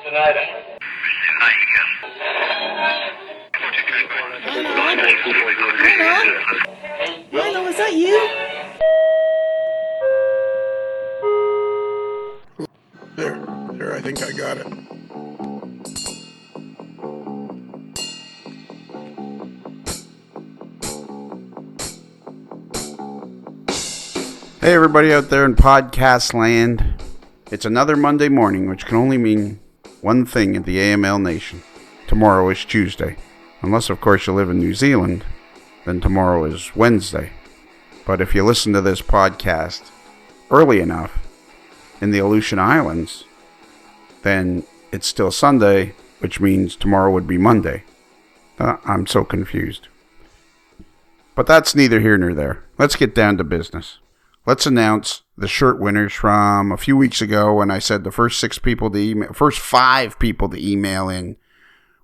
tonight, eh? Milo, is that you? There, I think I got it. Hey, everybody out there in podcast land. It's another Monday morning, which can only mean one thing in the AML nation. Tomorrow is Tuesday. Unless, of course, you live in New Zealand, then tomorrow is Wednesday. But if you listen to this podcast early enough in the Aleutian Islands, then it's still Sunday, which means tomorrow would be Monday. I'm so confused. But that's neither here nor there. Let's get down to business. Let's announce the shirt winners from a few weeks ago when I said the first 5 people to email in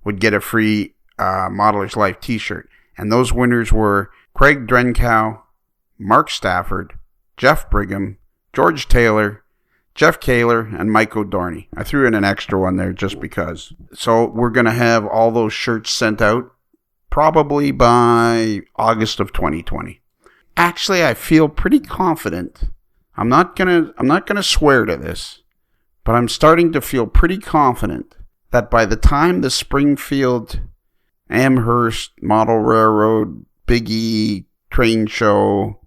would get a free Modeler's Life t-shirt. And those winners were Craig Drenkow, Mark Stafford, Jeff Brigham, George Taylor, Jeff Kaler, and Mike O'Dorney. I threw in an extra one there just because. So we're going to have all those shirts sent out probably by August of 2020. Actually, I feel pretty confident. I'm not gonna swear to this, but I'm starting to feel pretty confident that by the time the Springfield Amherst Model Railroad Big E train show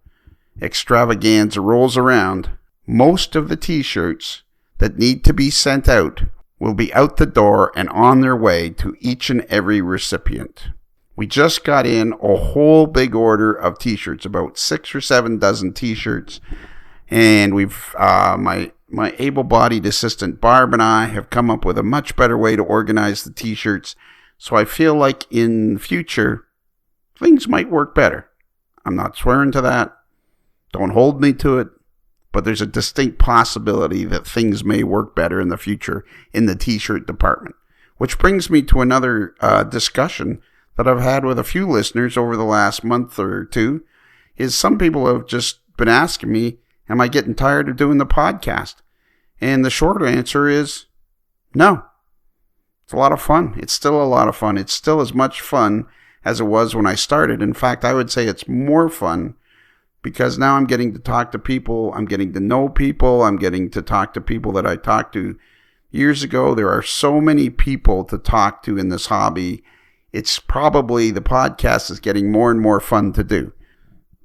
extravaganza rolls around, most of the t-shirts that need to be sent out will be out the door and on their way to each and every recipient. We just got in a whole big order of t-shirts, about 6 or 7 dozen t-shirts, and we've my able-bodied assistant Barb and I have come up with a much better way to organize the t-shirts. So I feel like in the future things might work better. I'm not swearing to that. Don't hold me to it. But there's a distinct possibility that things may work better in the future in the t-shirt department. Which brings me to another discussion that I've had with a few listeners over the last month or two, is some people have just been asking me, am I getting tired of doing the podcast? And the short answer is no. It's a lot of fun. It's still a lot of fun. It's still as much fun as it was when I started. In fact, I would say it's more fun because now I'm getting to talk to people. I'm getting to know people. I'm getting to talk to people that I talked to years ago. There are so many people to talk to in this hobby. It's probably, the podcast is getting more and more fun to do.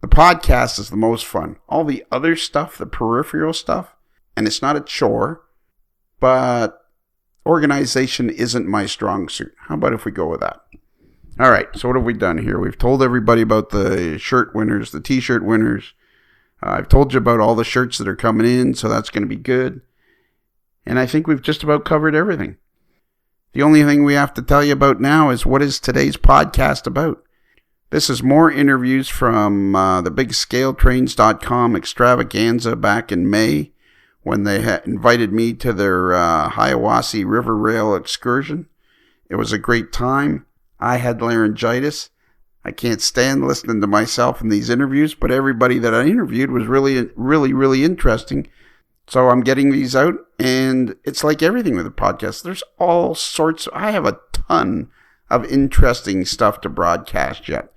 The podcast is the most fun. All the other stuff, the peripheral stuff, and it's not a chore, but organization isn't my strong suit. How about if we go with that? All right, so what have we done here? We've told everybody about the shirt winners, the t-shirt winners. I've told you about all the shirts that are coming in, so that's going to be good. And I think we've just about covered everything. The only thing we have to tell you about now is what is today's podcast about. This is more interviews from the BigScaleTrains.com extravaganza back in May when they invited me to their Hiawassee River Rail Excursion. It was a great time. I had laryngitis. I can't stand listening to myself in these interviews, but everybody that I interviewed was really interesting. So I'm getting these out, and it's like everything with a podcast. There's all sorts. I have a ton of interesting stuff to broadcast yet.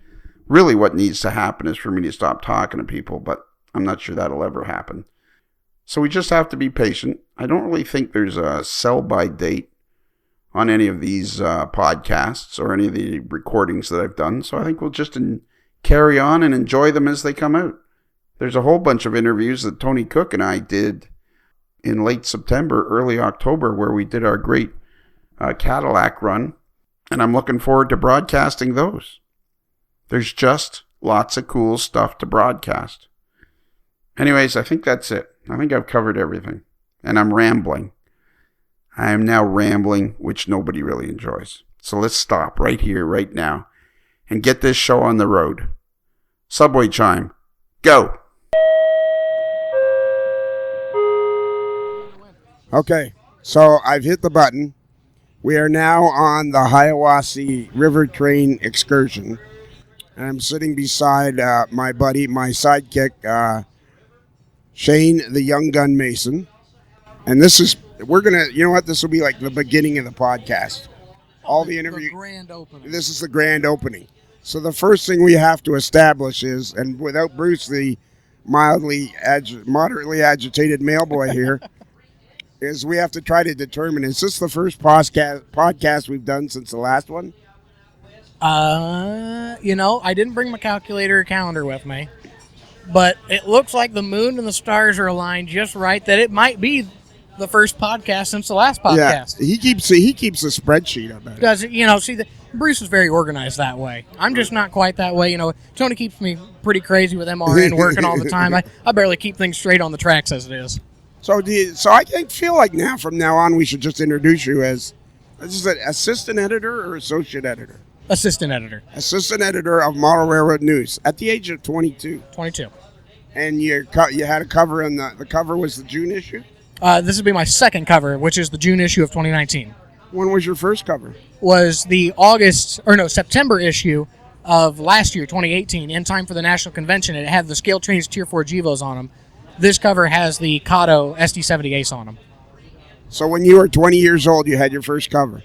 Really what needs to happen is for me to stop talking to people, but I'm not sure that'll ever happen. So we just have to be patient. I don't really think there's a sell-by date on any of these podcasts or any of the recordings that I've done. So I think we'll just carry on and enjoy them as they come out. There's a whole bunch of interviews that Tony Cook and I did in late September, early October, where we did our great Cadillac run, and I'm looking forward to broadcasting those. There's just lots of cool stuff to broadcast. Anyways, I think that's it. I think I've covered everything, and I'm rambling. I am now rambling, which nobody really enjoys. So let's stop right here, right now, and get this show on the road. Subway chime, go! Okay, so I've hit the button. We are now on the Hiawassee River Train Excursion. And I'm sitting beside my buddy, my sidekick, Shane, the Young Gun Mason. And this is we're gonna. You know what? This will be like the beginning of the podcast. All the interview. The grand opening. This is the grand opening. So the first thing we have to establish is, and without Bruce, the moderately agitated mailboy here, is we have to try to determine, is this the first podcast we've done since the last one? I didn't bring my calculator or calendar with me, but it looks like the moon and the stars are aligned just right that it might be the first podcast since the last podcast. Yeah, he keeps a spreadsheet of it. Because, Bruce is very organized that way. I'm just not quite that way. Tony keeps me pretty crazy with MRN working all the time. I barely keep things straight on the tracks as it is. So I feel like from now on we should just introduce you as an assistant editor or associate editor? Assistant editor. Assistant editor of Model Railroad News at the age of 22. 22. And you had a cover, and the cover was the June issue? This would be my second cover, which is the June issue of 2019. When was your first cover? Was the September issue of last year, 2018, in time for the National Convention. It had the Scale Trains Tier 4 GEVOs on them. This cover has the Kato SD70 Ace on them. So when you were 20 years old, you had your first cover?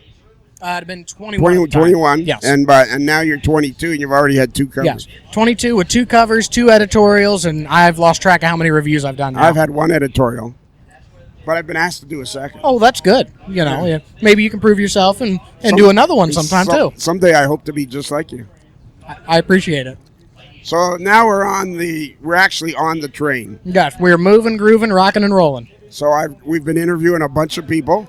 I'd been 21. 21? Yes. And now you're 22, and you've already had 2 covers? Yes. 22 with 2 covers, 2 editorials, and I've lost track of how many reviews I've done now. I've had 1 editorial. But I've been asked to do a second. Oh, that's good. Yeah. Maybe you can prove yourself and do another one sometime, too. Someday I hope to be just like you. I appreciate it. So now we're actually on the train. Gosh, we're moving, grooving, rocking, and rolling. So we've been interviewing a bunch of people.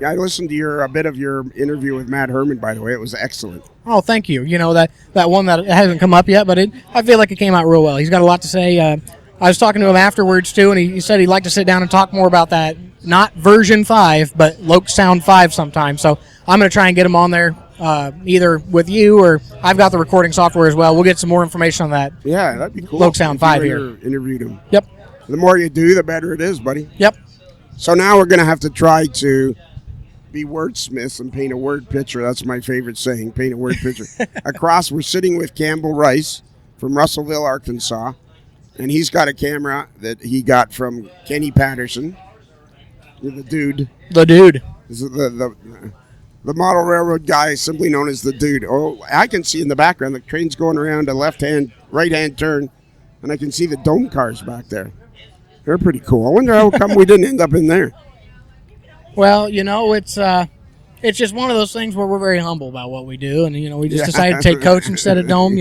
Yeah, I listened to a bit of your interview with Matt Herman, by the way. It was excellent. Oh, thank you. That one that hasn't come up yet, but I feel like it came out real well. He's got a lot to say. I was talking to him afterwards, too, and he said he'd like to sit down and talk more about that. Not version 5, but Loke Sound 5 sometime. So I'm going to try and get him on there, either with you or I've got the recording software as well. We'll get some more information on that. Yeah, that'd be cool. Loke Sound 5 here. Interviewed him. Yep. The more you do, the better it is, buddy. Yep. So now we're going to have to try to be wordsmiths and paint a word picture. That's my favorite saying, paint a word picture. We're sitting with Campbell Rice from Russellville, Arkansas. And he's got a camera that he got from Kenny Patterson, the dude. The dude. The model railroad guy, simply known as the dude. Oh, I can see in the background the train's going around a right-hand turn, and I can see the dome cars back there. They're pretty cool. I wonder how come we didn't end up in there. Well, it's just one of those things where we're very humble about what we do, and we just decided to take coach instead of dome.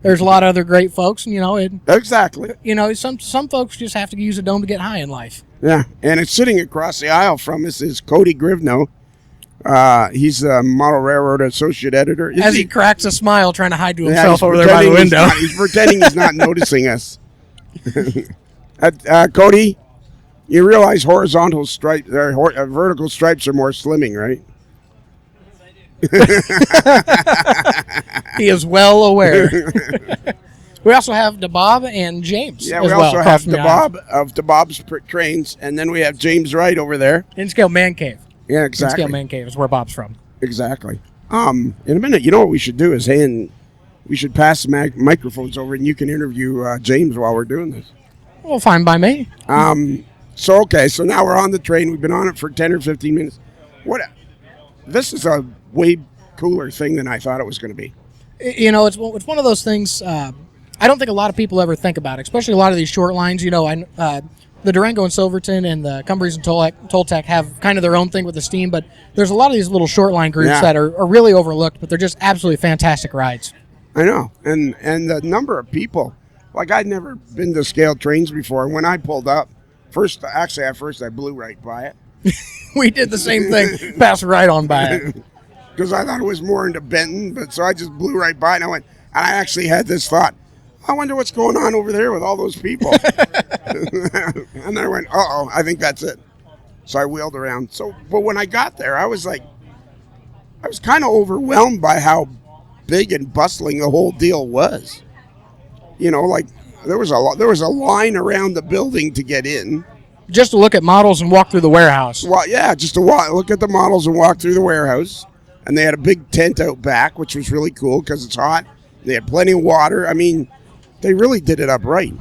There's a lot of other great folks, and Exactly. Some folks just have to use a dome to get high in life. Yeah, and it's sitting across the aisle from us is Cody Grivno. He's a Model Railroad associate editor. As he cracks a smile, trying to hide to himself over there by the window. He's pretending he's not noticing us. Cody, you realize vertical stripes are more slimming, right? He is well aware. We also have DeBob and James. Yeah, as we well, also have DeBob of DeBob's Trains, and then we have James Wright over there. In-Scale Man Cave. Yeah, exactly. In-Scale Man Cave is where Bob's from. Exactly. In a minute, what we should do is we should pass the microphones over, and you can interview James while we're doing this. Well, fine by me. So now we're on the train. We've been on it for 10 or 15 minutes. This is a way cooler thing than I thought it was going to be. It's one of those things I don't think a lot of people ever think about, especially a lot of these short lines. The Durango and Silverton and the Cumbres and Toltec have kind of their own thing with the steam, but there's a lot of these little short line groups that are really overlooked, but they're just absolutely fantastic rides. I know. And the number of people, like I'd never been to Scale Trains before. When I pulled up, at first I blew right by it. We did the same thing, passed right on by it. Because I thought it was more into Benton, so I just blew right by it, and I actually had this thought, I wonder what's going on over there with all those people. And I went, uh-oh, I think that's it. So I wheeled around. But when I got there, I was kind of overwhelmed by how big and bustling the whole deal was. There was a line around the building to get in. Just to look at models and walk through the warehouse. Well, yeah, just to look at the models and walk through the warehouse. And they had a big tent out back, which was really cool because it's hot. They had plenty of water. I mean, they really did it up right.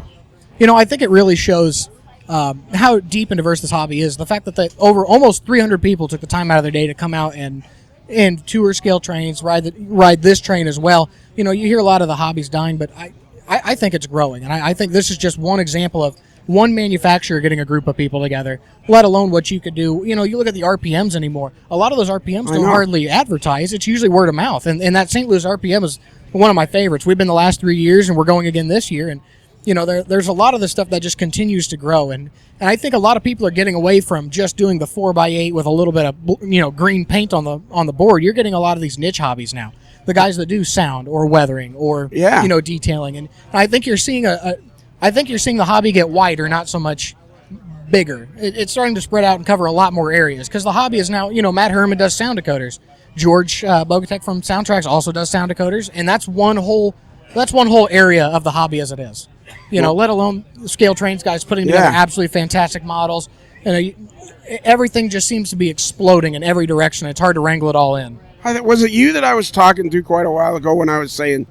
I think it really shows how deep and diverse this hobby is. The fact that over almost 300 people took the time out of their day to come out and tour scale trains, ride this train as well. You know, you hear a lot of the hobbies dying, but I think it's growing, and I think this is just one example of one manufacturer getting a group of people together, let alone what you could do. You know, you look at the RPMs anymore. A lot of those RPMs don't hardly advertise. It's usually word of mouth, and that St. Louis RPM is one of my favorites. We've been the last 3 years, and we're going again this year, and you know, there's a lot of the stuff that just continues to grow, and I think a lot of people are getting away from just doing the 4x8 with a little bit of, you know, green paint on the board. You're getting a lot of these niche hobbies now. The guys that do sound or weathering or you know, detailing, and I think you're seeing the hobby get wider, not so much bigger. It's starting to spread out and cover a lot more areas because the hobby is now, you know, Matt Herman does sound decoders. George Bogatek from Soundtracks also does sound decoders, and that's one whole area of the hobby as it is. You know, let alone the scale trains guys putting together absolutely fantastic models. You know, everything just seems to be exploding in every direction. It's hard to wrangle it all in. Was it you that I was talking to quite a while ago when I was saying,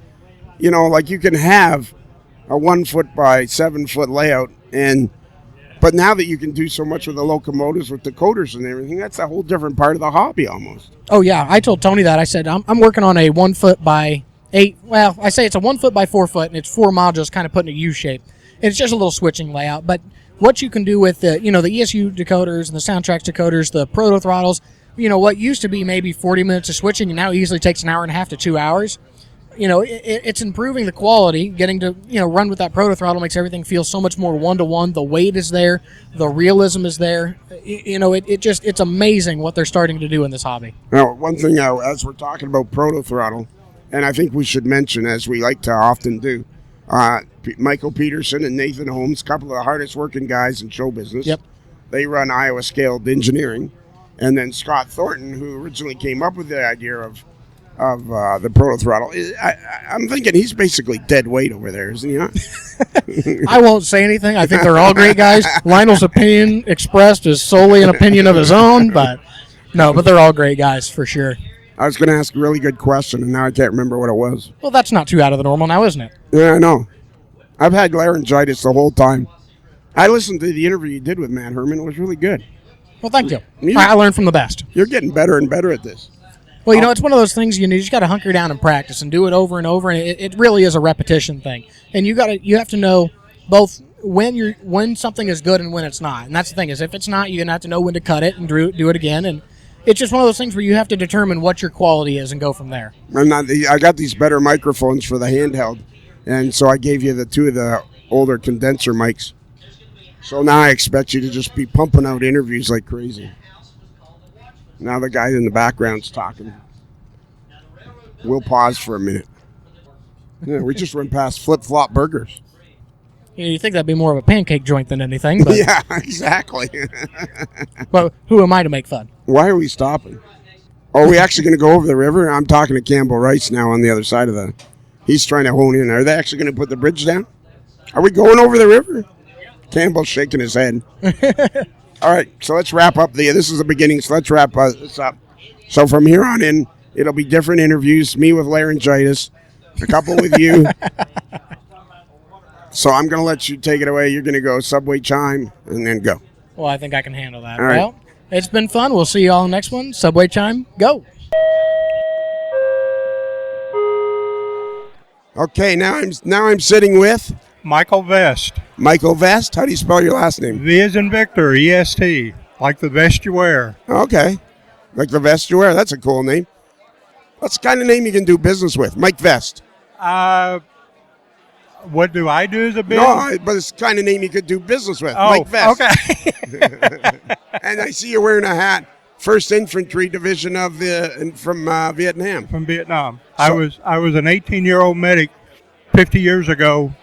you know, like you can have a 1 foot by 7 foot layout, but now that you can do so much with the locomotives with the coders and everything, that's a whole different part of the hobby almost. Oh yeah, I told Tony that. I said I'm working on a 1 foot by 8. Well, I say it's a 1 foot by 4 foot, and it's 4 modules kind of put in a U shape. And it's just a little switching layout. But what you can do with the, you know, the ESU decoders and the Soundtracks decoders, the proto throttles, you know, what used to be maybe 40 minutes of switching, and now easily takes an hour and a half to 2 hours. You know, it's improving the quality. Getting to, you know, run with that proto throttle makes everything feel so much more one-to-one. The weight is there. The realism is there. You know, it's amazing what they're starting to do in this hobby. Now, one thing, as we're talking about proto throttle, and I think we should mention, as we like to often do, Michael Peterson and Nathan Holmes, a couple of the hardest working guys in show business. Yep. They run Iowa Scaled Engineering. And then Scott Thornton, who originally came up with the idea of the proto throttle. I'm thinking he's basically dead weight over there, isn't he? Huh? I won't say anything. I think they're all great guys. Lionel's opinion expressed is solely an opinion of his own, but they're all great guys for sure. I was going to ask a really good question, and now I can't remember what it was. Well, that's not too out of the normal now, isn't it? Yeah, I know. I've had laryngitis the whole time. I listened to the interview you did with Matt Herman. It was really good. Well, thank you. I learned from the best. You're getting better and better at this. Well, you know, it's one of those things you just got to hunker down and practice and do it over and over, and it really is a repetition thing. And you have to know both when something is good and when it's not. And that's the thing is, if it's not, you're gonna have to know when to cut it and do it again. And it's just one of those things where you have to determine what your quality is and go from there. I got these better microphones for the handheld, and so I gave you the two of the older condenser mics. So now I expect you to just be pumping out interviews like crazy. Now the guy in the background's talking. We'll pause for a minute. Yeah, we just went past Flip Flop Burgers. Yeah, you think that'd be more of a pancake joint than anything, but yeah, exactly. But who am I to make fun? Why are we stopping? Are we actually going to go over the river? I'm talking to Campbell Rice now on the other side of the... He's trying to hone in. Are they actually going to put the bridge down? Are we going over the river? Campbell's shaking his head. All right, so let's wrap up. This is the beginning, so let's wrap this up. So from here on in, it'll be different interviews, me with laryngitis, a couple with you. So I'm going to let you take it away. You're going to go Subway Chime and then go. Well, I think I can handle that. All right. Well, it's been fun. We'll see you all next one. Subway Chime, go. Okay, now I'm sitting with Michael Vest. Michael Vest. How do you spell your last name? V as in Victor, E-S-T, like the vest you wear. Okay, like the vest you wear. That's a cool name. That's the kind of name you can do business with, Mike Vest. What do I do as a business? No, but it's the kind of name you could do business with, Mike Vest. Okay. And I see you're wearing a hat, 1st Infantry Division from Vietnam. From Vietnam. So, I was an 18-year-old medic 50 years ago.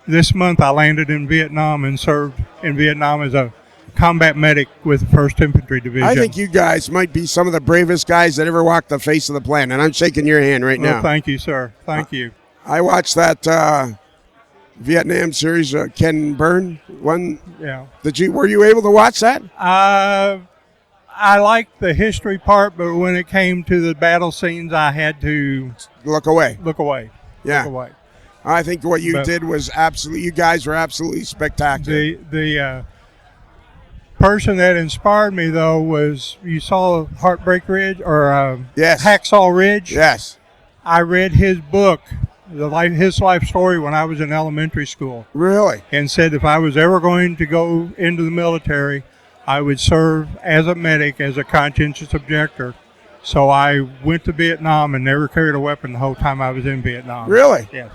This month I landed in Vietnam and served in Vietnam as a combat medic with the 1st Infantry Division. I think you guys might be some of the bravest guys that ever walked the face of the planet. I'm shaking your hand right now. Thank you, sir. Thank you. I watched that Vietnam series, Ken Burn one. Yeah. Were you able to watch that? I liked the history part, but when it came to the battle scenes, I had to look away. Yeah. Look away. I think what you did was you guys were absolutely spectacular. person that inspired me, though, was, you saw Heartbreak Ridge or Yes. Hacksaw Ridge? Yes. I read his book, his life story, when I was in elementary school, Really? and said if I was ever going to go into the military, I would serve as a medic, as a conscientious objector. So I went to Vietnam and never carried a weapon the whole time I was in Vietnam. Really? Yes.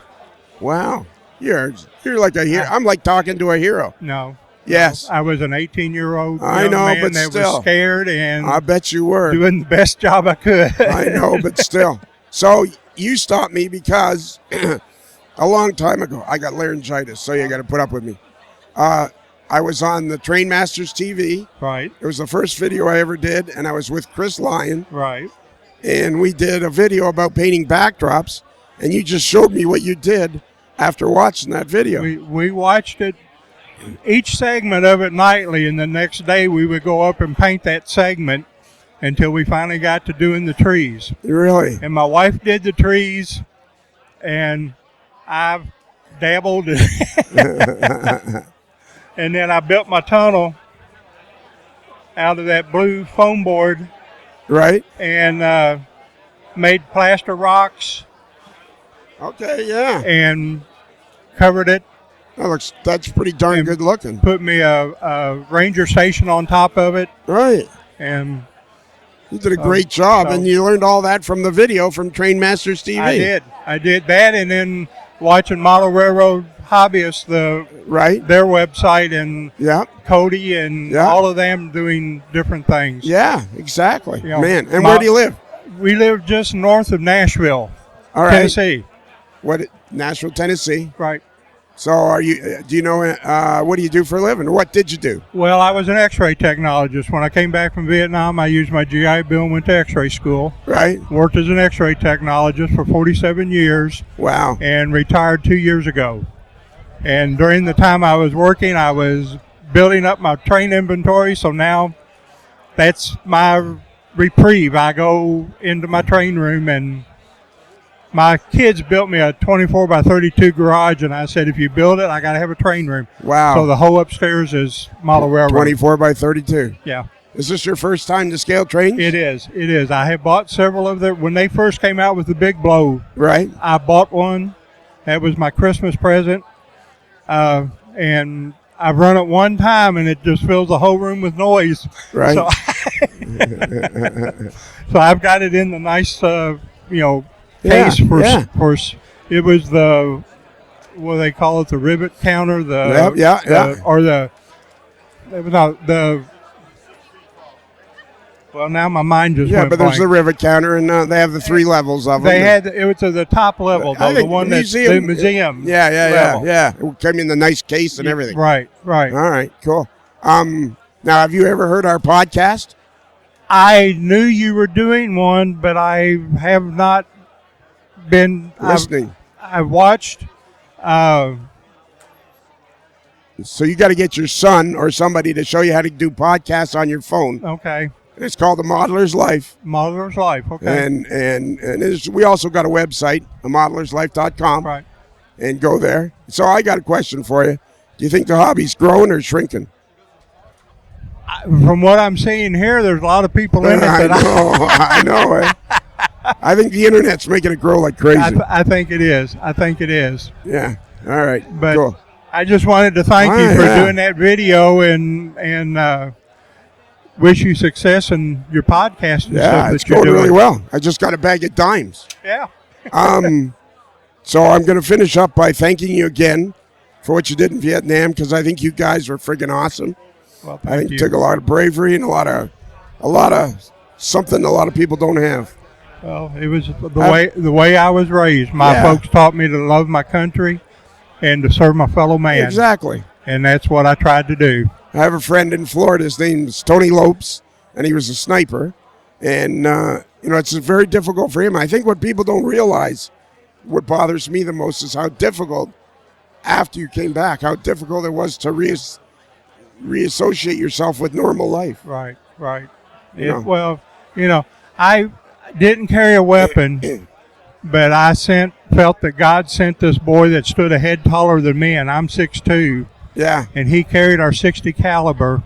Wow. You're like a hero. I'm like talking to a hero. No. Yes. I was an 18-year-old I young know, man but that still. was scared and I bet you were. doing the best job I could. I know, but still. So you stopped me because a long time ago, I got laryngitis, so you got to put up with me. I was on the Train Masters TV. Right. It was the first video I ever did, and I was with Chris Lyon. Right. And we did a video about painting backdrops, and you just showed me what you did after watching that video. We watched it, each segment of it nightly, and the next day we would go up and paint that segment until we finally got to doing the trees. Really? And my wife did the trees, and I dabbled. And then I built my tunnel out of that blue foam board. Right. And made plaster rocks. Okay, yeah. And covered it. That's pretty darn good looking. Put me a ranger station on top of it. Right. And you did a great job, and you learned all that from the video from Train Masters TV. I did that, and then watching Model Railroad Hobbyists, their website, and Cody and all of them doing different things. Yeah, exactly. You know, man, and where do you live? We live just north of Nashville, Tennessee. Nashville, Tennessee. Right. So do you know, what do you do for a living? What did you do? Well, I was an x-ray technologist. When I came back from Vietnam, I used my GI Bill and went to x-ray school. Right. Worked as an x-ray technologist for 47 years. Wow. And retired 2 years ago. And during the time I was working, I was building up my train inventory. So now that's my reprieve. I go into my train room, and my kids built me a 24 by 32 garage, and I said, if you build it, I got to have a train room. Wow. So the whole upstairs is model railroad. 24 by 32. Yeah. Is this your first time to scale trains? It is. It is. I have bought several of them. When they first came out with the big blow, right, I bought one. That was my Christmas present. And I've run it one time, and it just fills the whole room with noise. Right. So, so I've got it in the nice, case for it was the, what do they call it, the rivet counter, well, now my mind just went but blank. there's the rivet counter, and they have the 3 levels of them. They had it was to the top level, though, the one that's the museum. Yeah. It came in the nice case and everything. Right. All right, cool. Now, have you ever heard our podcast? I knew you were doing one, but I have not been listening. I've watched. So you got to get your son or somebody to show you how to do podcasts on your phone. Okay. It's called The Modeler's Life. Modeler's Life, okay. And we also got a website, modelerslife.com. Right. And go there. So I got a question for you. Do you think the hobby's growing or shrinking? From what I'm seeing here, there's a lot of people in it. I know. I think the internet's making it grow like crazy. I think it is. Yeah. All right. But cool. I just wanted to thank you for doing that video and wish you success in your podcast and stuff it's that you're going doing. really well. I just got a bag of dimes. Yeah. So I'm going to finish up by thanking you again for what you did in Vietnam, because I think you guys were friggin' awesome. Well, I think it took a lot of bravery and a lot of something a lot of people don't have. Well, it was the way I was raised. My folks taught me to love my country and to serve my fellow man. Exactly. And that's what I tried to do. I have a friend in Florida. His name's Tony Lopes, and he was a sniper. And, it's very difficult for him. I think what people don't realize, what bothers me the most, is how difficult, after you came back, how difficult it was to reassociate yourself with normal life. Right. Well, I didn't carry a weapon, but I felt that God sent this boy that stood a head taller than me, and I'm 6'2". Yeah. And he carried our .60 caliber,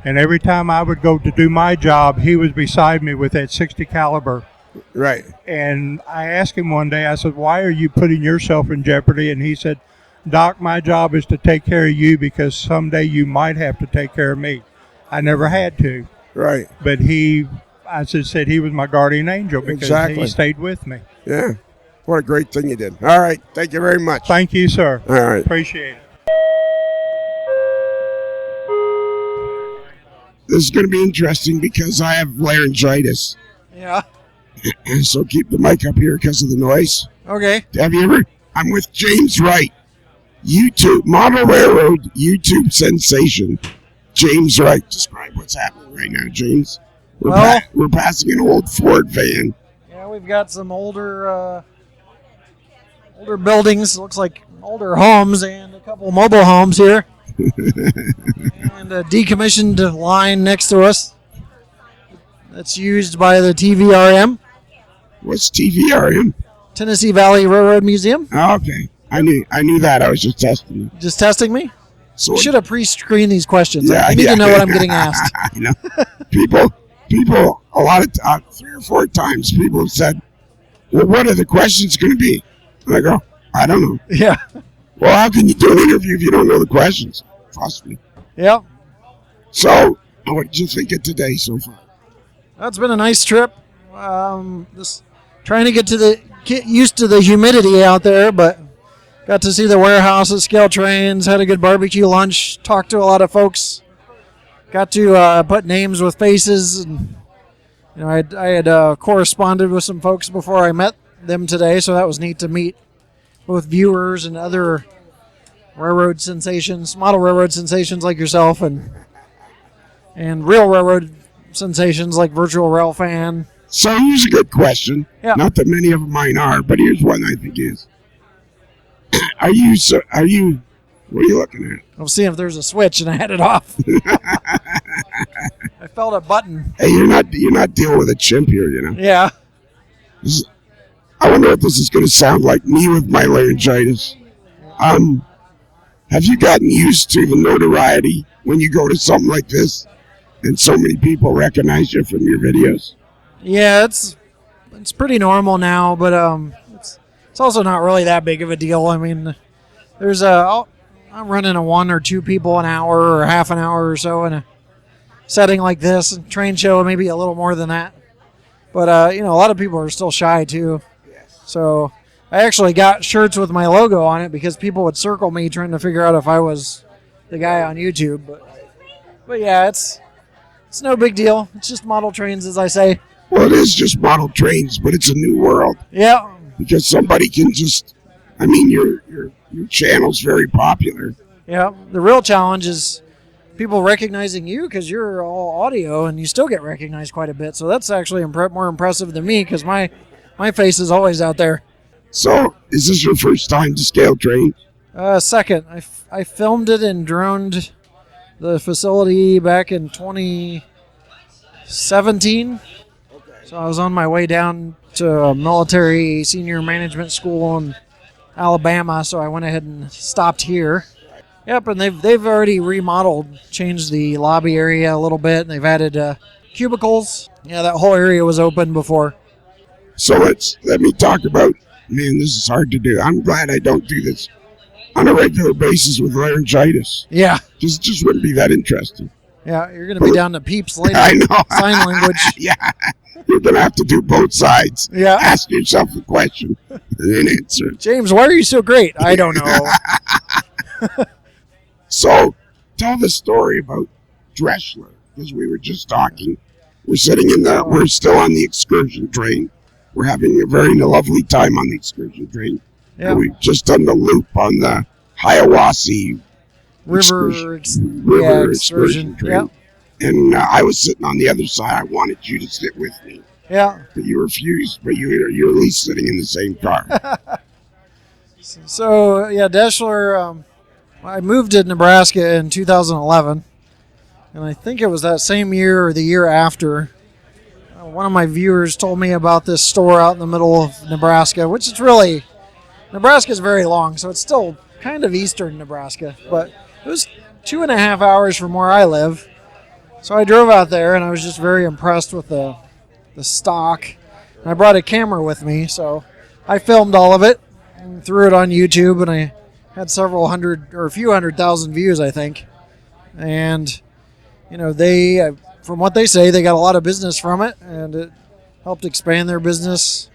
And every time I would go to do my job, he was beside me with that 60 caliber. Right. And I asked him one day, I said, why are you putting yourself in jeopardy? And he said, Doc, my job is to take care of you because someday you might have to take care of me. I never had to. Right. But I just said he was my guardian angel because he stayed with me. Yeah. What a great thing you did. All right. Thank you very much. Thank you, sir. All right. Appreciate it. This is going to be interesting because I have laryngitis. Yeah. So keep the mic up here because of the noise. Okay. Have you ever? I'm with James Wright, YouTube, Model Railroad YouTube sensation. James Wright. Describe what's happening right now, James. We're passing an old Ford van. Yeah, we've got some older buildings. Looks like older homes and a couple mobile homes here. And a decommissioned line next to us that's used by the TVRM. What's TVRM? Tennessee Valley Railroad Museum. Oh, okay. I knew that. I was just testing you. Just testing me? So You should have pre-screened these questions. Yeah, I need to know what I'm getting asked. I know. People, a lot of 3 or 4 times, people have said, well, what are the questions going to be? And I go, I don't know. Yeah. Well, how can you do an interview if you don't know the questions? Trust me. Yep. So, what did you think of today so far? That's been a nice trip. Just trying to get used to the humidity out there, but got to see the warehouses, scale trains, had a good barbecue lunch, talked to a lot of folks, got to put names with faces, and I had corresponded with some folks before I met them today, so that was neat to meet both viewers and other railroad sensations, model railroad sensations like yourself, and real railroad sensations like Virtual Rail Fan. So here's a good question. Yeah. Not that many of mine are, but here's one I think is. What are you looking at? I'm seeing if there's a switch, and I had it off. I felt a button. Hey, you're not dealing with a chimp here, you know. Yeah. I wonder what this is going to sound like, me with my laryngitis. Have you gotten used to the notoriety when you go to something like this and so many people recognize you from your videos? Yeah, it's pretty normal now, but it's also not really that big of a deal. I mean, I'm running a 1 or 2 people an hour or half an hour or so in a setting like this. A train show, maybe a little more than that. But a lot of people are still shy too. So I actually got shirts with my logo on it because people would circle me trying to figure out if I was the guy on YouTube. But yeah, it's no big deal. It's just model trains, as I say. Well, it is just model trains, but it's a new world. Yeah. Because somebody can just, your channel's very popular. Yeah. The real challenge is people recognizing you because you're all audio and you still get recognized quite a bit. So that's actually more impressive than me because my face is always out there. So, is this your first time to scale trains? Second. I filmed it and droned the facility back in 2017. So I was on my way down to a military senior management school in Alabama, so I went ahead and stopped here. Yep, and they've already remodeled, changed the lobby area a little bit, and they've added cubicles. Yeah, that whole area was open before. So let me talk about, man, this is hard to do. I'm glad I don't do this on a regular basis with laryngitis. Yeah. Just wouldn't be that interesting. Yeah, you're going to be down to peeps later. I know. Sign language. Yeah. You're going to have to do both sides. Yeah. Ask yourself a question and then answer it. James, why are you so great? I don't know. So, tell the story about Dressler, because we were just talking. We're still on the excursion train. We're having a very lovely time on the excursion train. Yeah. We've just done the loop on the Hiawassee River Excursion train. Yeah. And I was sitting on the other side. I wanted you to sit with me. Yeah. But you refused, but you're at least sitting in the same car. So, yeah, Deschler, I moved to Nebraska in 2011. And I think it was that same year or the year after. One of my viewers told me about this store out in the middle of Nebraska, which is really, Nebraska is very long, so it's still kind of eastern Nebraska. But it was 2.5 hours from where I live. So I drove out there, and I was just very impressed with the stock. And I brought a camera with me, so I filmed all of it and threw it on YouTube, and I had several hundred or a few 100,000 views, I think. And they, from what they say, they got a lot of business from it, and it helped expand their business.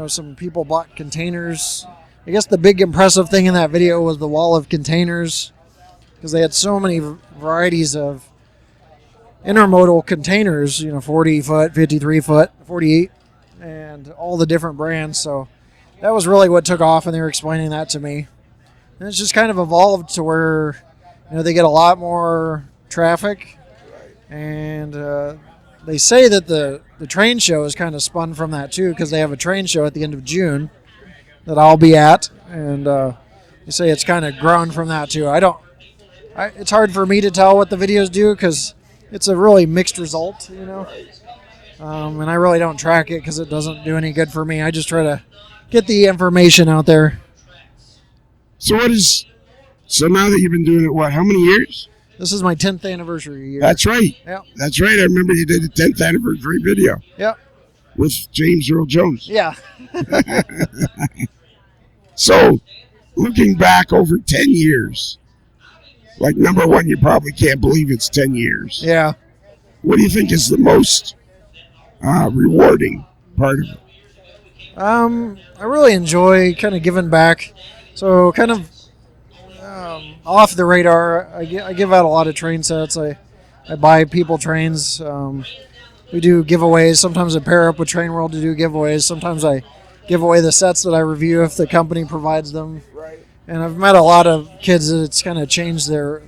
Some people bought containers. I guess the big impressive thing in that video was the wall of containers, because they had so many varieties of intermodal containers, 40 foot, 53 foot, 48, and all the different brands. So that was really what took off, and they were explaining that to me. And it's just kind of evolved to where, they get a lot more traffic, and they say that the train show is kind of spun from that too, because they have a train show at the end of June that I'll be at, and they say it's kind of grown from that too. It's hard for me to tell what the videos do, because it's a really mixed result, and I really don't track it because it doesn't do any good for me. I just try to get the information out there. So now that you've been doing it, how many years? This is my 10th anniversary year. That's right. Yeah. That's right. I remember you did a 10th anniversary video. Yep. With James Earl Jones. Yeah. So, looking back over 10 years, number one, you probably can't believe it's 10 years. Yeah. What do you think is the most rewarding part of it? I really enjoy kind of giving back. So kind of off the radar, I give out a lot of train sets. I buy people trains. We do giveaways. Sometimes I pair up with Train World to do giveaways. Sometimes I give away the sets that I review if the company provides them. Right. And I've met a lot of kids that it's kind of changed their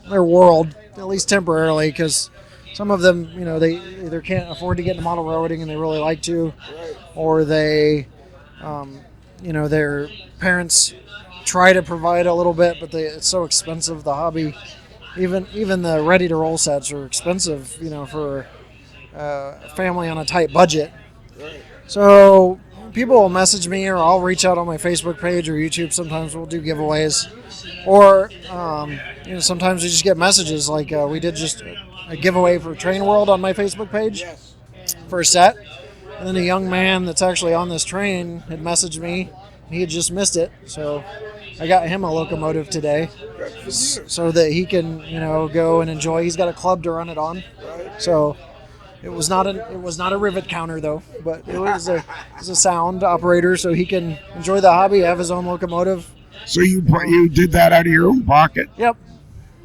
world, at least temporarily, because some of them, they either can't afford to get into model railroading and they really like to, or they, their parents try to provide a little bit, but it's so expensive, the hobby. Even the ready-to-roll sets are expensive, for a family on a tight budget. So people will message me, or I'll reach out on my Facebook page or YouTube. Sometimes we'll do giveaways, or sometimes we just get messages. Like we did just a giveaway for Train World on my Facebook page for a set, and then a young man that's actually on this train had messaged me. He had just missed it, so I got him a locomotive today, so that he can go and enjoy. He's got a club to run it on, so. It was not a rivet counter though, but it was a sound operator, so he can enjoy the hobby, have his own locomotive. So you did that out of your own pocket? Yep.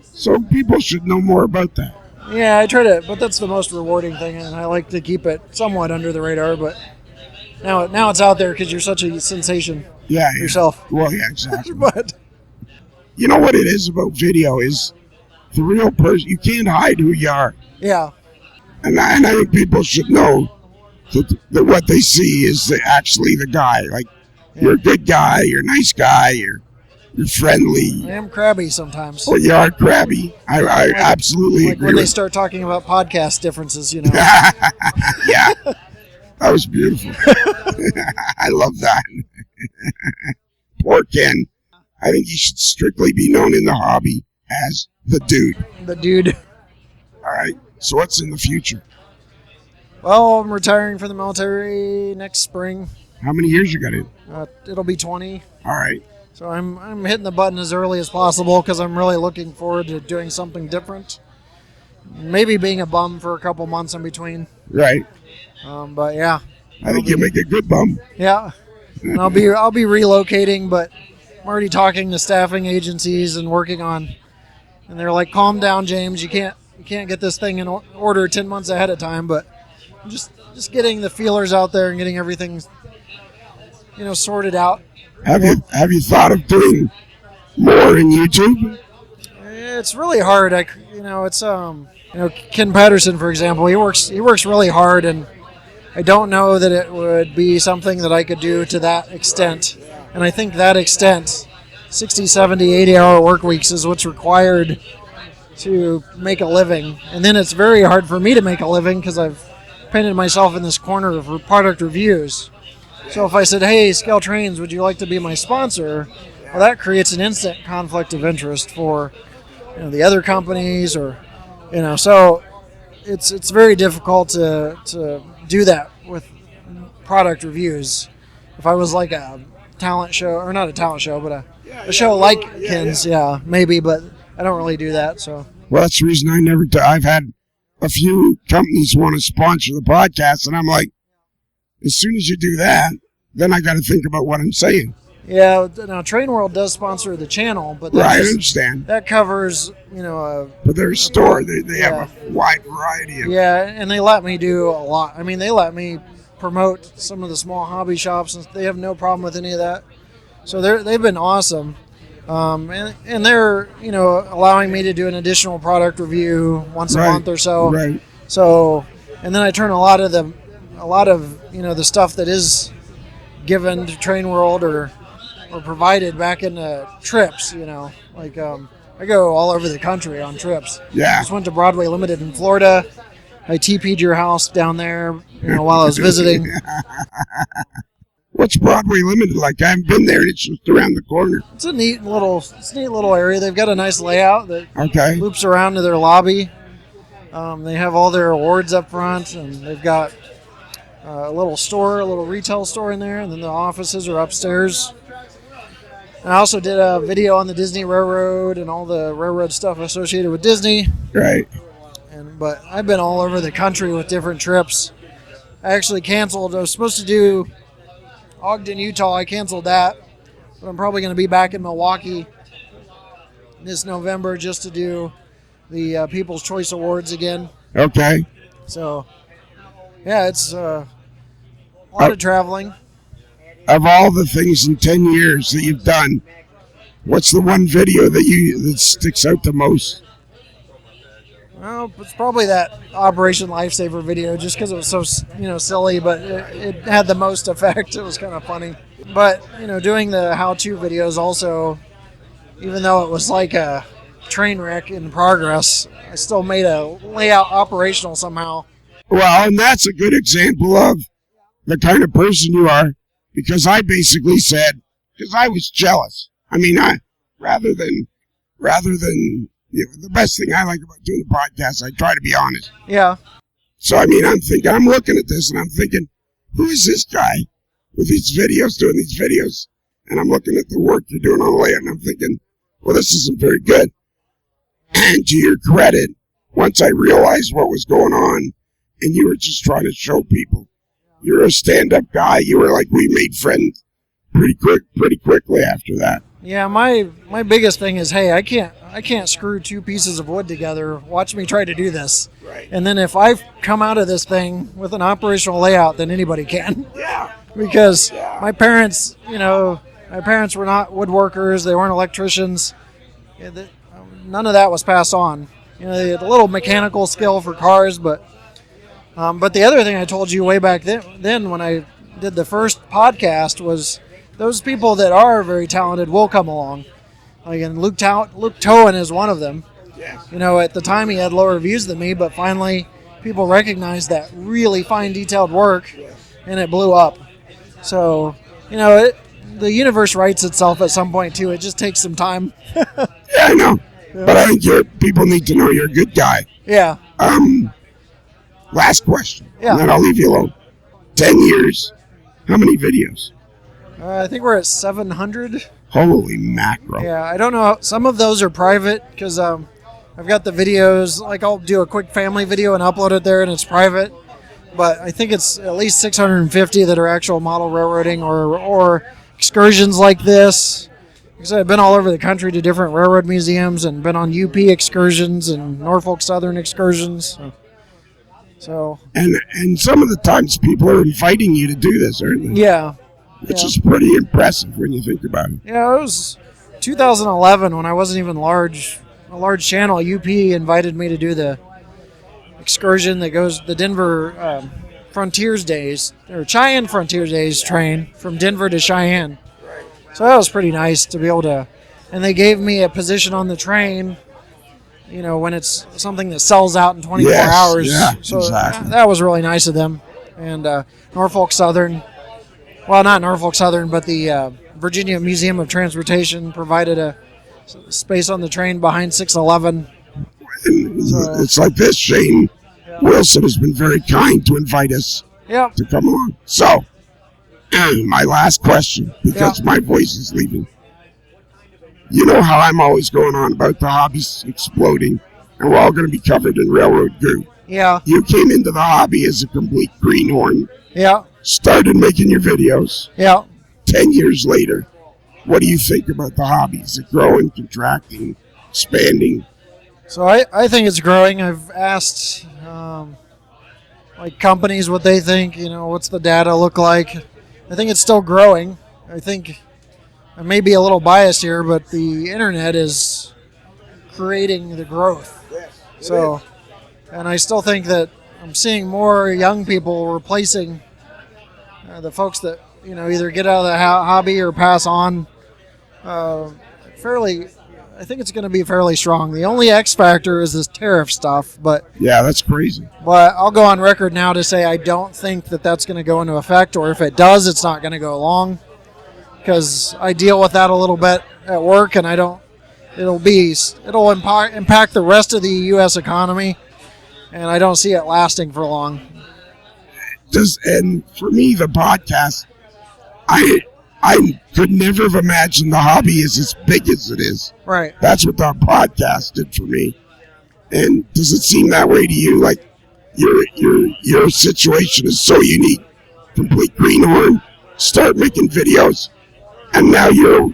So people should know more about that. Yeah, I try to, but that's the most rewarding thing, and I like to keep it somewhat under the radar. But now it's out there because you're such a sensation. Yeah. Yourself. Well, yeah, exactly. But you know what it is about video is the real person. You can't hide who you are. Yeah. And I think people should know that what they see is actually the guy. Like, you're a good guy, you're a nice guy, you're friendly. I am crabby sometimes. Well, you are crabby. I absolutely agree. When they start talking about podcast differences, Yeah. That was beautiful. I love that. Poor Ken. I think he should strictly be known in the hobby as the dude. The dude. All right. So what's in the future? Well, I'm retiring from the military next spring. How many years you got in? It'll be 20. All right. So I'm hitting the button as early as possible because I'm really looking forward to doing something different. Maybe being a bum for a couple months in between. Right. But yeah. I think you'll make a good bum. Yeah. And I'll be relocating, but I'm already talking to staffing agencies and working on. And they're like, "Calm down, James. You can't get this thing in order 10 months ahead of time." But I'm just getting the feelers out there and getting everything, sorted out. Have you thought of doing more in YouTube? It's really hard. It's Ken Patterson, for example. He works really hard, and I don't know that it would be something that I could do to that extent. And I think that extent, 60, 70, 80-hour work weeks is what's required to make a living. And then it's very hard for me to make a living because I've painted myself in this corner of product reviews. So if I said, "Hey, Scale Trains, would you like to be my sponsor?" Well, that creates an instant conflict of interest for the other companies, or So it's very difficult to do that with product reviews. If I was like a talent show, or not a talent show, but a show like Ken's, maybe, but I don't really do that. So Well, that's the reason I never. I've had a few companies want to sponsor the podcast, and I'm like, as soon as you do that, then I got to think about what I'm saying. yeah, now Train World does sponsor the channel, but Right, I understand. that covers But their store, they have a wide variety of. yeah, and they let me do a lot. I mean, they let me promote some of the small hobby shops, and they have no problem with any of that. So they've been awesome, and they're allowing me to do an additional product review once a month or so. Right. So, and then I turn a lot of the stuff that is given to Train World or provided back into trips. Like I go all over the country on trips. Yeah. Just went to Broadway Limited in Florida. I TP'd your house down there, while I was visiting. What's Broadway Limited like? I haven't been there. It's just around the corner. It's a neat little area. They've got a nice layout that loops around to their lobby. They have all their awards up front, and they've got a little retail store in there, and then the offices are upstairs. And I also did a video on the Disney Railroad and all the railroad stuff associated with Disney. Right. But I've been all over the country with different trips. I actually canceled. I was supposed to do Ogden, Utah. I canceled that. But I'm probably going to be back in Milwaukee this November just to do the People's Choice Awards again. Okay. So, yeah, it's a lot of traveling. Of all the things in 10 years that you've done, what's the one video that sticks out the most? Well, it's probably that Operation Lifesaver video, just because it was so silly, but it had the most effect. It was kind of funny. But doing the how-to videos also, even though it was like a train wreck in progress, I still made a layout operational somehow. Well, and that's a good example of the kind of person you are, because I basically said, because I was jealous. I mean, rather than the best thing I like about doing the podcast, I try to be honest. Yeah. So, I mean, I'm looking at this and I'm thinking, who is this guy with these videos, doing these videos? And I'm looking at the work you're doing on the layout and I'm thinking, well, this isn't very good. And to your credit, once I realized what was going on and you were just trying to show people, you're a stand-up guy. You were like, we made friends pretty quickly after that. Yeah, my biggest thing is, hey, I can't screw two pieces of wood together. Watch me try to do this. Right. And then if I come out of this thing with an operational layout, then anybody can. Yeah. Because my parents were not woodworkers. They weren't electricians. None of that was passed on. They had a little mechanical skill for cars, but the other thing I told you way back then when I did the first podcast was those people that are very talented will come along. Like, and Luke Towan is one of them. Yes. At the time he had lower views than me, but finally people recognized that really fine detailed work, and it blew up. So, the universe writes itself at some point too. It just takes some time. Yeah, I know. Yeah. But I think people need to know you're a good guy. Yeah. Last question. Yeah. And then I'll leave you alone. 10 years. How many videos? I think we're at 700. Holy mackerel. Yeah, I don't know. Some of those are private because I've got the videos. Like, I'll do a quick family video and upload it there, and it's private. But I think it's at least 650 that are actual model railroading or excursions like this. Because I've been all over the country to different railroad museums and been on UP excursions and Norfolk Southern excursions. So. And some of the times people are inviting you to do this, aren't they? Yeah. Which is pretty impressive when you think about it. Yeah, it was 2011 when I wasn't even a large channel. UP invited me to do the excursion that goes the Denver Frontiers Days, or Cheyenne Frontiers Days train from Denver to Cheyenne. So that was pretty nice to be able to, and they gave me a position on the train, when it's something that sells out in 24 hours. Yeah, so exactly. That was really nice of them. And Norfolk Southern, well, not Norfolk Southern, but the Virginia Museum of Transportation provided a space on the train behind 611. And it's like this. Shane Wilson has been very kind to invite us to come along. So, my last question, because my voice is leaving. You know how I'm always going on about the hobbies exploding, and we're all going to be covered in railroad goo. Yeah. You came into the hobby as a complete greenhorn. Yeah. Started making your videos. Yeah. 10 years later, what do you think about the hobby? Is it growing, contracting, expanding? So I think it's growing. I've asked like companies what they think, what's the data look like. I think it's still growing. I think I may be a little biased here, but the internet is creating the growth. So, and I still think that I'm seeing more young people replacing the folks that, either get out of the hobby or pass on fairly. I think it's going to be fairly strong. The only X factor is this tariff stuff, but yeah, that's crazy. But I'll go on record now to say I don't think that that's going to go into effect, or if it does, it's not going to go long, because I deal with that a little bit at work, and I don't. It'll impact the rest of the U.S. economy, and I don't see it lasting for long. And for me, the podcast, I could never have imagined the hobby is as big as it is. Right. That's what the podcast did for me. And does it seem that way to you? Like your situation is so unique. Complete greenhorn, start making videos, and now you're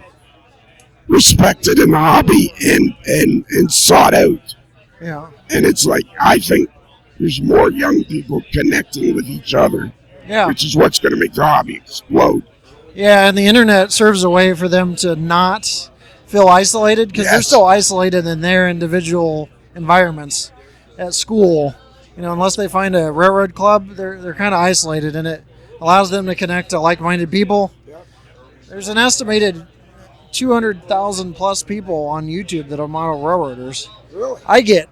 respected in the hobby and sought out. Yeah. And it's like, I think there's more young people connecting with each other. Yeah. Which is what's going to make the hobby explode. Yeah, and the internet serves a way for them to not feel isolated, because they're still isolated in their individual environments at school. Unless they find a railroad club, they're kind of isolated, and it allows them to connect to like-minded people. There's an estimated 200,000 plus people on YouTube that are model railroaders. Really? I get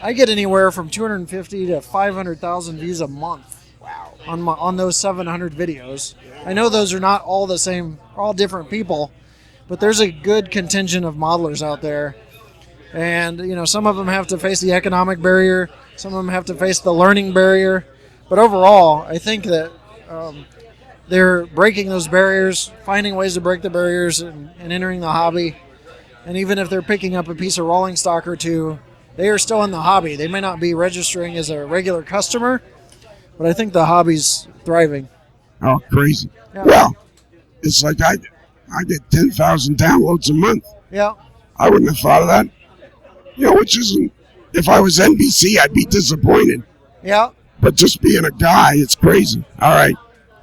anywhere from 250 to 500,000 views a month. Wow. On those 700 videos. I know those are not all the same, all different people, but there's a good contingent of modelers out there. And, some of them have to face the economic barrier, some of them have to face the learning barrier. But overall, I think that they're breaking those barriers, finding ways to break the barriers and entering the hobby. And even if they're picking up a piece of rolling stock or two, they are still in the hobby. They may not be registering as a regular customer, but I think the hobby's thriving. Oh, crazy. Yeah. Well, it's like I get 10,000 downloads a month. Yeah. I wouldn't have thought of that. Which isn't, if I was NBC, I'd be disappointed. Yeah. But just being a guy, it's crazy. All right.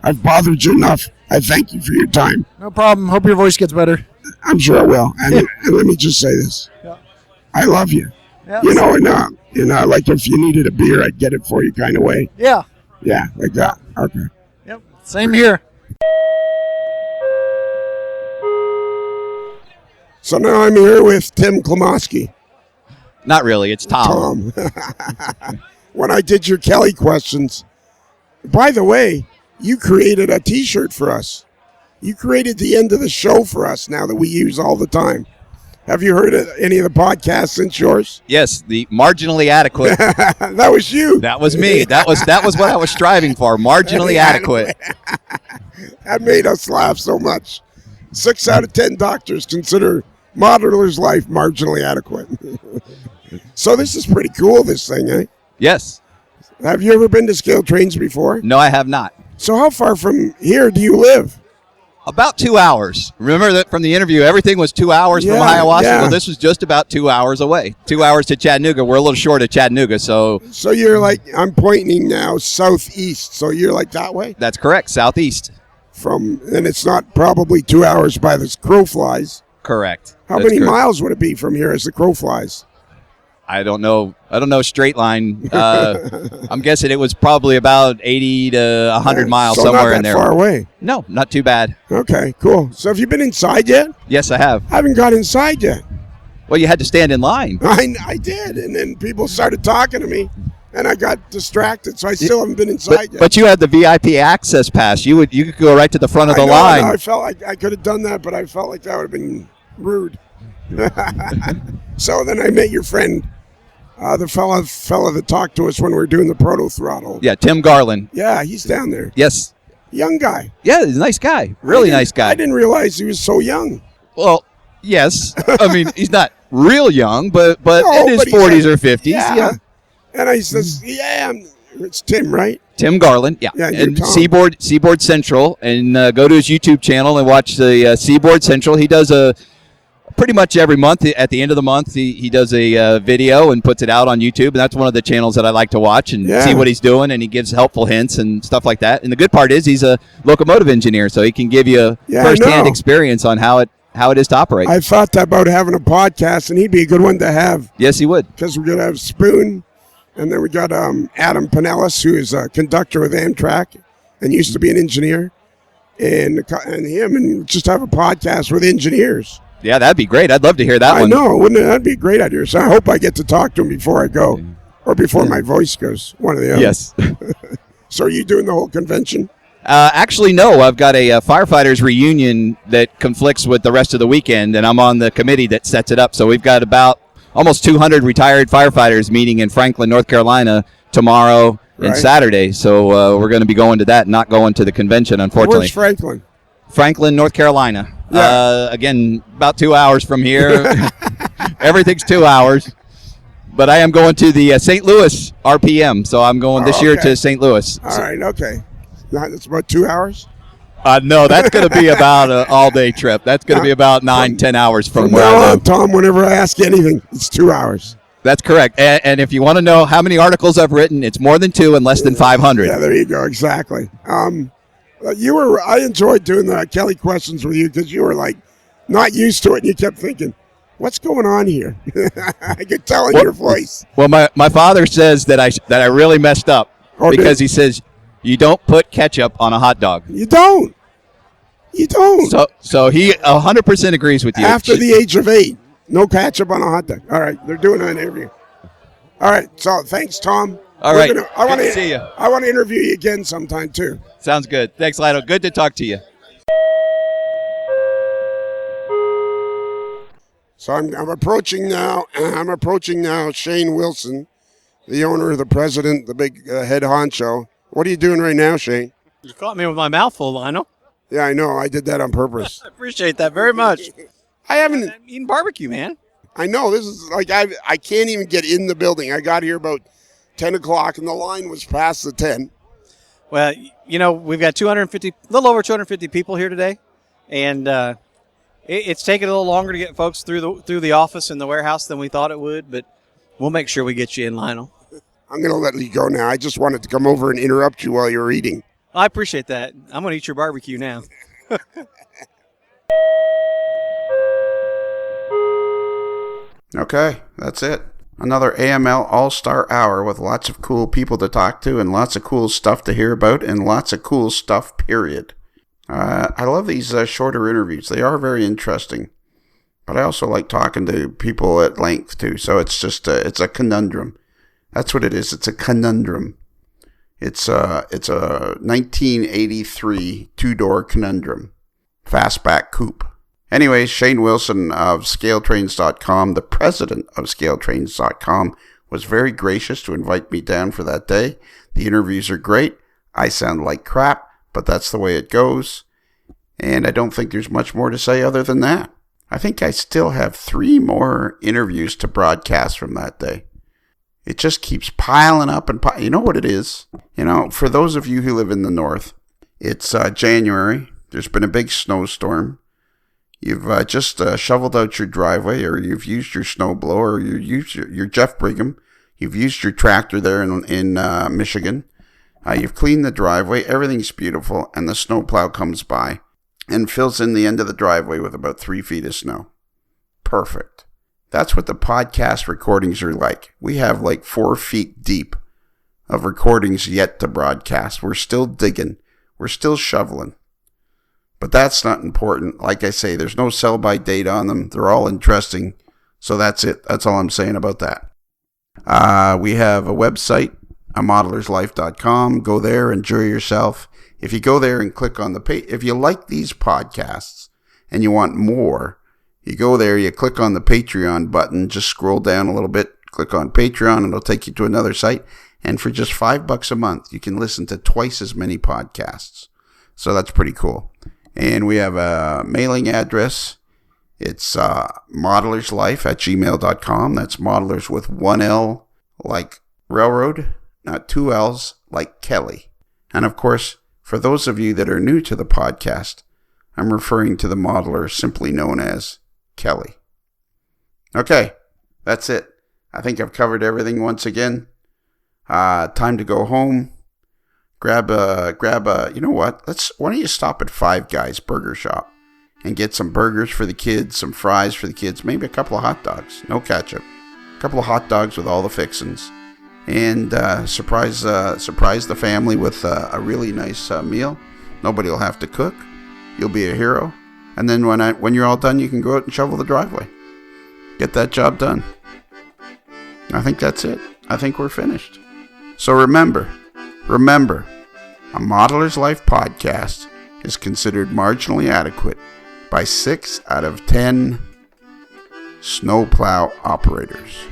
I've bothered you enough. I thank you for your time. No problem. Hope your voice gets better. I'm sure it will. And let me just say this. Yeah. I love you. Yeah. Like if you needed a beer, I'd get it for you kind of way. Yeah. Yeah, like that. Okay. Yep. Same here. So now I'm here with Tim Klomoski. Not really. It's Tom. When I did your Kelly questions, by the way, you created a T-shirt for us. You created the end of the show for us now that we use all the time. Have you heard of any of the podcasts since yours? Yes, the marginally adequate. That was you. That was me. That was what I was striving for. Marginally adequate. That made us laugh so much. 6 out of 10 doctors consider modeler's life marginally adequate. So this is pretty cool, this thing, eh? Yes. Have you ever been to Scale Trains before? No, I have not. So how far from here do you live? About 2 hours. Remember that from the interview, everything was 2 hours from Hiawassee? Yeah. Well, this was just about 2 hours away. 2 hours to Chattanooga. We're a little short of Chattanooga, so... So you're like, I'm pointing now southeast, so you're like that way? That's correct, southeast. And it's not probably 2 hours by the crow flies. Correct. How many miles would it be from here as the crow flies? I don't know straight line. I'm guessing it was probably about 80 to 100 miles, somewhere in there. Not that far away. No, not too bad. Okay, cool. So have you been inside yet? Yes, I have. I haven't got inside yet. Well, you had to stand in line. I did, and then people started talking to me, and I got distracted, so I still haven't been inside yet. But you had the VIP access pass. You could go right to the front of the line. I felt like I could have done that, but I felt like that would have been rude. So then I met your friend The fella that talked to us when we were doing the proto throttle. Yeah, Tim Garland. Yeah, he's down there. Yes. Young guy. Yeah, he's a nice guy. Really nice guy. I didn't realize he was so young. Well, yes. I mean, he's not real young, but No, in his but 40s or 50s. Yeah. And I says, it's Tim, right? Tim Garland, yeah. Yeah, and Tom. Seaboard Central, and go to his YouTube channel and watch the Seaboard Central. He does pretty much every month. At the end of the month, he does a video and puts it out on YouTube, and that's one of the channels that I like to watch and see what he's doing, and he gives helpful hints and stuff like that. And the good part is he's a locomotive engineer, so he can give you first-hand experience on how it is to operate. I thought about having a podcast, and he'd be a good one to have. Yes, he would. Because we're going to have Spoon, and then we got Adam Pinellas, who is a conductor with Amtrak and used to be an engineer, and him, and just have a podcast with engineers. Yeah, that'd be great. I'd love to hear that one. I know, wouldn't it? That'd be a great idea. So I hope I get to talk to him before I go, or before my voice goes, one of the other. Yes. So are you doing the whole convention? Actually, no. I've got a firefighters reunion that conflicts with the rest of the weekend, and I'm on the committee that sets it up. So we've got about almost 200 retired firefighters meeting in Franklin, North Carolina tomorrow and Saturday. So we're going to be going to that, not going to the convention, unfortunately. Where's Franklin? Franklin, North Carolina. Yeah. Again, about 2 hours from here. Everything's 2 hours. But I am going to the St. Louis RPM, so I'm going this year to St. Louis. All right, okay. That's about 2 hours? No, that's going to be about an all-day trip. That's going to be about 9-10 hours from where I live. Tom, whenever I ask anything, it's 2 hours. That's correct. And if you want to know how many articles I've written, it's more than 2 and less than 500. Yeah, there you go. Exactly. I enjoyed doing the Kelly questions with you because you were like not used to it. And you kept thinking, what's going on here? I could tell in your voice. Well, my father says that I really messed up because he says you don't put ketchup on a hot dog. You don't. So he 100% agrees with you. After the age of 8, no ketchup on a hot dog. All right, they're doing an interview. All right, so thanks, Tom. All right, I want to see you. I want to interview you again sometime too. Sounds good. Thanks, Lionel. Good to talk to you. So I'm approaching now. Shane Wilson, the owner, the president, the big head honcho. What are you doing right now, Shane? You caught me with my mouth full, Lionel. Yeah, I know. I did that on purpose. I appreciate that very much. I'm eating barbecue, man. I know. This is like I can't even get in the building. I got here about 10 o'clock, and the line was past the 10. Well, we've got a little over 250 people here today, and it's taken a little longer to get folks through the office and the warehouse than we thought it would, but we'll make sure we get you in, Lionel. I'm going to let you go now. I just wanted to come over and interrupt you while you were eating. I appreciate that. I'm going to eat your barbecue now. Okay, that's it. Another AML All-Star Hour with lots of cool people to talk to and lots of cool stuff to hear about and lots of cool stuff, period. I love these shorter interviews. They are very interesting. But I also like talking to people at length, too. So it's just it's a conundrum. That's what it is. It's a conundrum. It's a 1983 two-door conundrum. Fastback coupe. Anyways, Shane Wilson of ScaleTrains.com, the president of ScaleTrains.com, was very gracious to invite me down for that day. The interviews are great. I sound like crap, but that's the way it goes. And I don't think there's much more to say other than that. I think I still have 3 more interviews to broadcast from that day. It just keeps piling up and you know what it is? For those of you who live in the north, it's January. There's been a big snowstorm. You've just shoveled out your driveway, or you've used your snowblower, or you used your Jeff Brigham. You've used your tractor there in Michigan. You've cleaned the driveway. Everything's beautiful, and the snowplow comes by and fills in the end of the driveway with about 3 feet of snow. Perfect. That's what the podcast recordings are like. We have like 4 feet deep of recordings yet to broadcast. We're still digging. We're still shoveling. But that's not important. Like I say, there's no sell-by date on them. They're all interesting. So that's it. That's all I'm saying about that. We have a website, amodeler'slife.com. Go there, enjoy yourself. If you go there and click on the page, if you like these podcasts and you want more, you go there, you click on the Patreon button, just scroll down a little bit, Click on Patreon and it'll take you to another site. And for just $5 a month, you can listen to twice as many podcasts. So that's pretty cool. And we have a mailing address. It's modelerslife@gmail.com. That's modelers with one L like railroad, not two L's like Kelly. And of course, for those of you that are new to the podcast, I'm referring to the modeler simply known as Kelly. Okay, that's it. I think I've covered everything once again. Time to go home. Grab a, you know what? Why don't you stop at Five Guys Burger Shop and get some burgers for the kids, some fries for the kids, maybe a couple of hot dogs, no ketchup, a couple of hot dogs with all the fixings, and surprise the family with a really nice meal. Nobody will have to cook. You'll be a hero. And then when you're all done, you can go out and shovel the driveway. Get that job done. I think that's it. I think we're finished. So remember, a Modeler's Life podcast is considered marginally adequate by 6 out of 10 snowplow operators.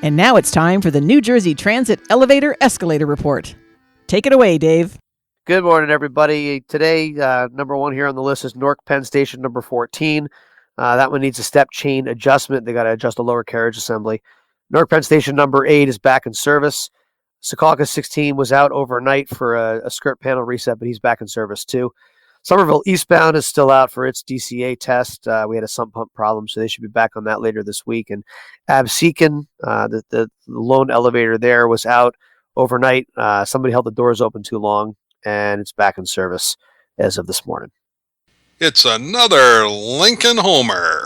And now it's time for the New Jersey Transit Elevator Escalator Report. Take it away, Dave. Good morning, everybody. Today, number one here on the list is Newark Penn Station number 14. That one needs a step chain adjustment. They got to adjust the lower carriage assembly. Newark Penn Station number 8 is back in service. Secaucus 16 was out overnight for a skirt panel reset, but he's back in service too. Somerville eastbound is still out for its DCA test. We had a sump pump problem, so they should be back on that later this week. And Absecon, the lone elevator there, was out overnight. Somebody held the doors open too long, and it's back in service as of this morning. It's another Lincoln Homer.